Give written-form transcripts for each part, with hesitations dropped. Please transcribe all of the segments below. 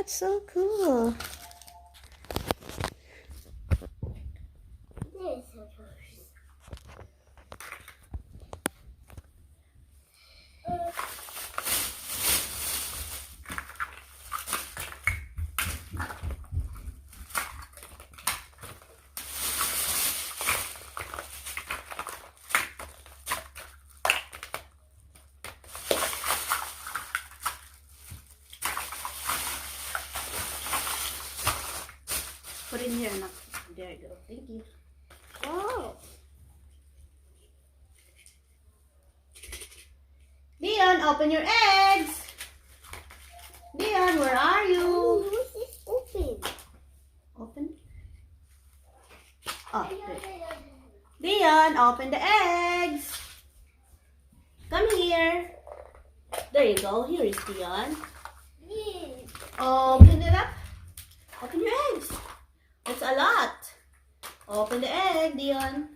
that's so cool. Put in here, Nak. There you go. Thank you. Oh. Dion, open your eggs. Dion, where are you? This is open. Open? Oh, good. Dion, open the eggs. Come here. There you go. Here is Dion. Yes. Open it up. Open your eggs. It's a lot. Open the egg, Dion.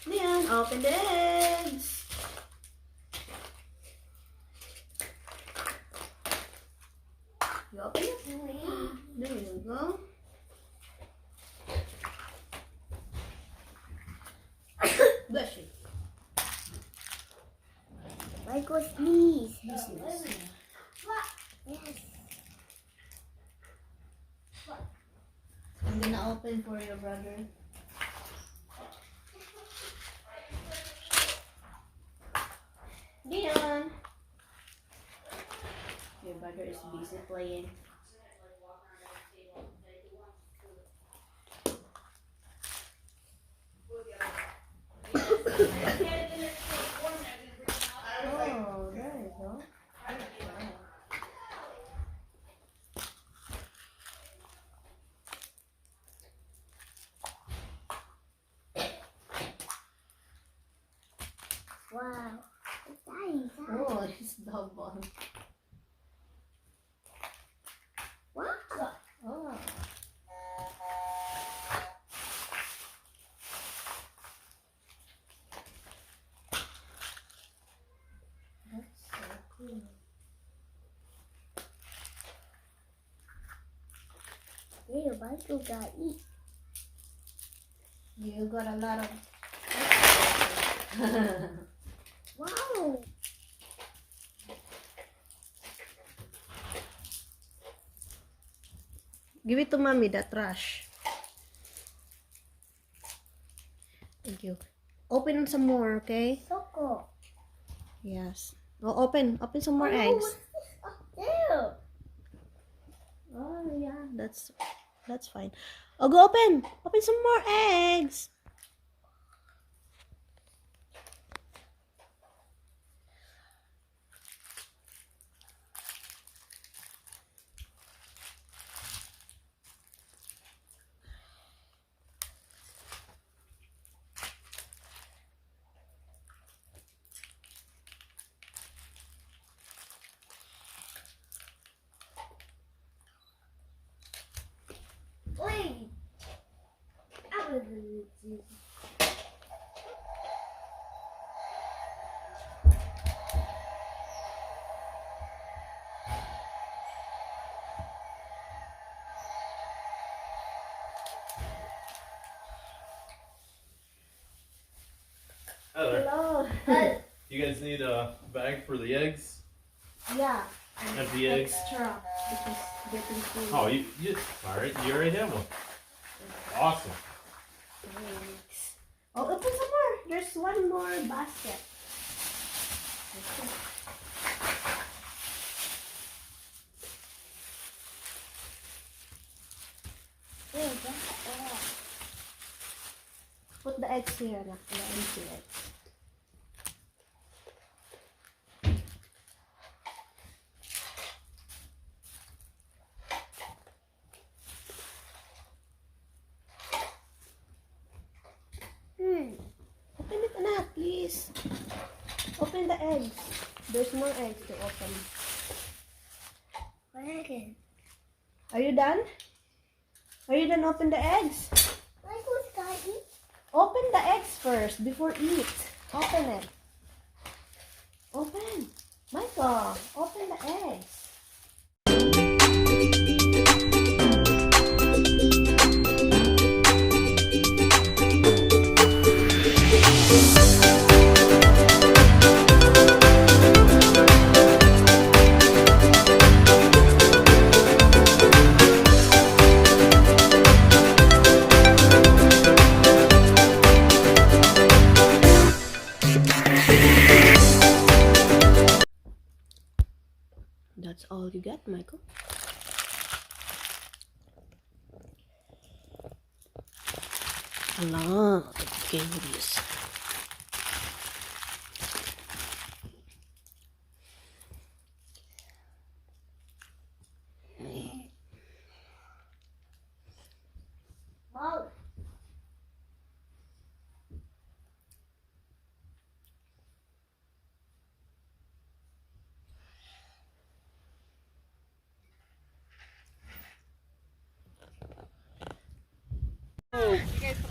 Dion, open the eggs. You open it? There you go. Bless you. Michael, please. Yes. Yes. I'm gonna open for your brother. Dion. Your brother is busy playing. Oh, there you go. Wow. What's that inside? Oh, it's double. Wow. Oh. That's so cool. Yeah, Michael got eat. You got a lot of. Wow. Give it to mommy, that trash. Thank you. Open some more, okay? Choco. Yes. Oh, open some more Oh, eggs. what's this up there? Oh yeah, that's fine. Oh, go open some more eggs. Wait. I was gonna do. Hello. You guys need a bag for the eggs? Yeah. Empty eggs? Extra because getting food. Oh, you alright, you already have one. Awesome. Thanks. Oh, open some more. There's one more basket. Wait, that's all. Put the eggs here, anak. The empty eggs. Open it, anak, please. Open the eggs. There's more eggs to open. Wagon. Are you done? Are you done? Open the eggs. Michael's got eat. Open the eggs first before eat. Open it. Open. Michael, open the eggs. That's all you get, Michael. A lot of candies. Mom.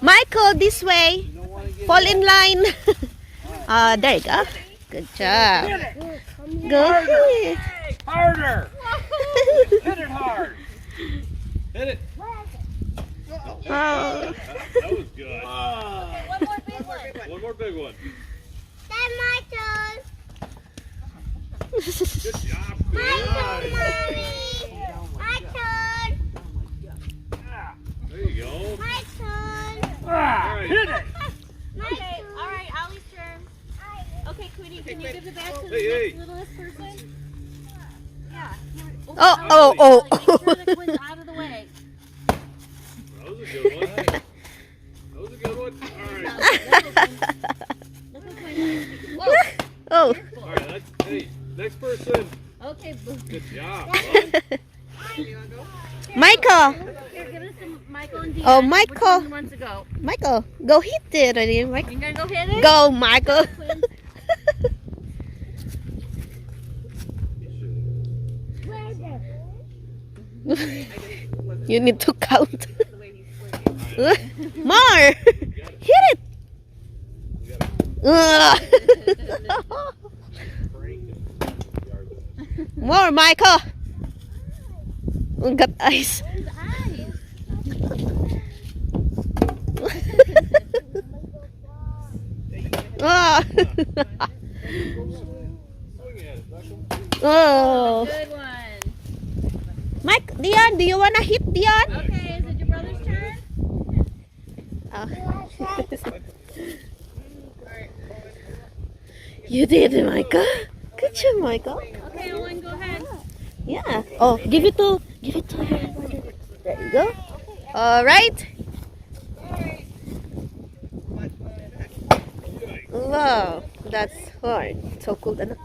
Michael, this way. Fall in line. There you go. Good job. Go ahead. Harder! Hit it hard! Hit it! Oh. That was good. One more big one. One more big one. That's my turn. Good job, My turn, Pinay. Mommy. My turn. There you go. My turn. All right. Hit it! My Okay, turn. all right, Ollie's turn. Okay, Queenie, can you give it back to the Hey, hey. next littlest person? Yeah. Here, Oh. Ollie, make sure the quinn's out of the way. That was a good one. That was a good one. All right. Look at Quinn. Whoa. Oh. All right. Hey, next person. Okay, boo. Good job, bud. Michael. Here, give us to Michael and Dean. Oh, Which Michael. one wants to go? Michael, go hit it. Michael. You gonna go hit it? Go, Michael. Quinn. You need to count. More. Hit it. More, Michael. Got ice. His eyes. Oh. Swing at it, Beckham. Oh. Good one. Mike, Dion, do you wanna hit Dion? Okay, is it your brother's turn? You did it, Michael. Good job, Michael. Okay, Owen, go ahead. Yeah. Oh, give it to your brother. There you go. All right. Wow, that's hard. So cool, anak.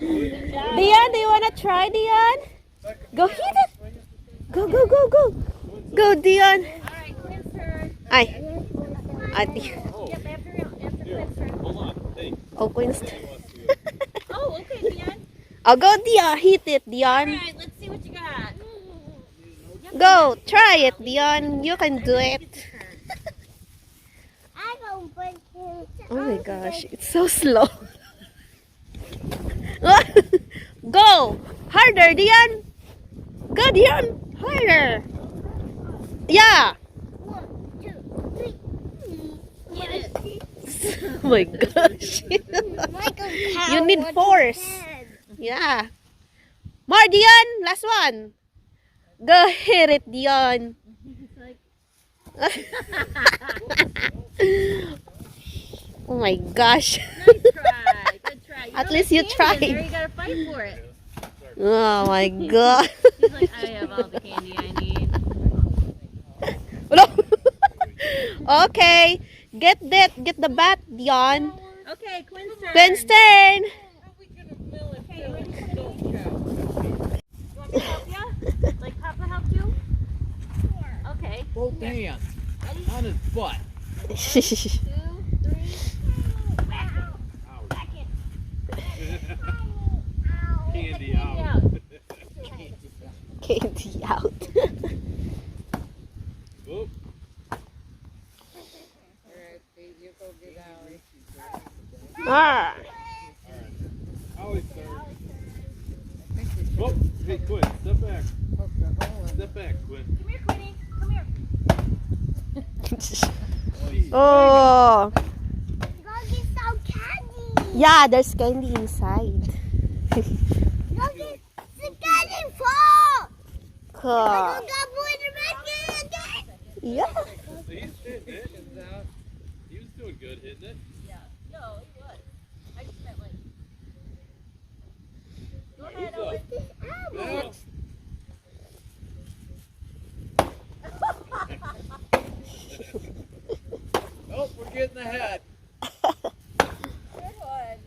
Dion, do you wanna try, Dion? Go hit it. Go, go, go, go. Go, Dion. Alright, Quinn's turn. Ay. Ay. Yep, after Quinn's turn. Hold on. Hey. Oh, Queen's. Oh, okay, Dion. Oh, go, Dion. Hit it, Dion. Alright, let's see what you got. Go, try it, Dion. You can do it. I don't want to. Oh my gosh, it's so slow. Go! Harder, Dion! Go, Dion! Harder! Yeah! 1, 2, 3. Get it. Oh my gosh. You need force. Yeah. More, Dion! Last one. Go hit it, Dion. Oh my gosh. Nice try. Good try. At know least the you candy in there, tried. You gotta fight for it. Oh my god. He's like, I have all the candy I need. No. Okay. Get the bat, Dion. Okay, Quinn's turn. Quinn's turn. Okay, ready for the show. You want me to help you? Like Papa helped you? Okay. Both hands on his butt. 2, 3. Candy Candy out. out. Candy out. Whoop. Ah. Always turn. Oh, hey, Quinn, step back. Step back, Quinn. Come here, Quinny. Come here. Oh. Go get some candy. Yeah, there's candy inside. Go get some candy for. Cool. Go put the rest in. Yeah. He's hitting it. He was doing good hitting it. No, it was. I just meant like. Go ahead, Who's Owen. up? This apple. Yeah. Oh, we're getting ahead. Good one.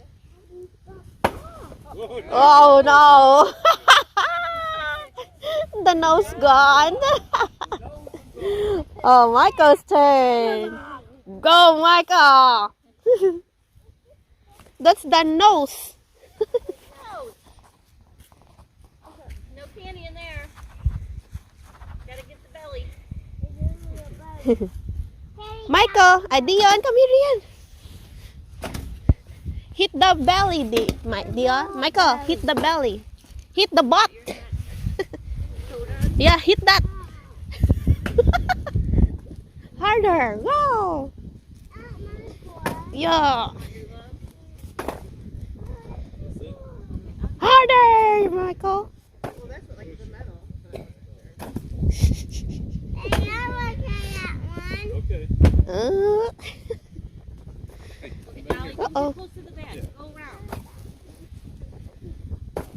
Whoa, no. Oh no. The nose gone. Oh, Michael's turn. Go, Michael. That's the nose. No candy in there. Gotta get the belly. Michael, Dion, come here, Dion. Hit the belly, Dion. Michael, hit the belly. Hit the butt. Yeah, hit that. Harder. Go. Yeah. Harder, Michael. Well, that's what, like the metal. Hey, I want that one. Okay. Uh-oh. Close to the bed. Go around.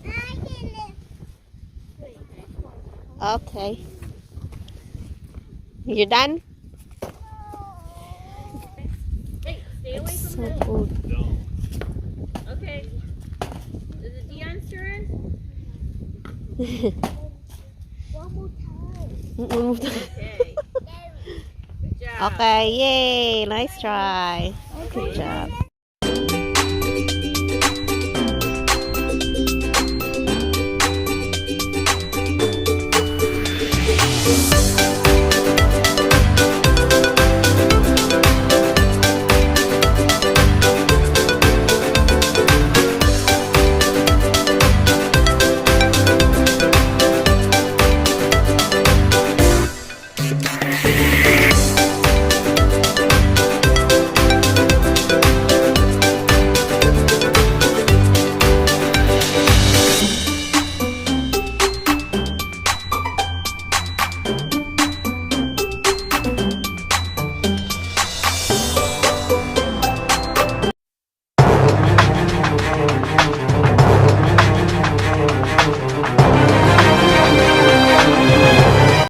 I can Okay. You done? Hey, stay away It's from so the. good. No. Okay. Is it Dion's turn? one more time. Okay. Good job. Okay, yay. Nice try. Good job.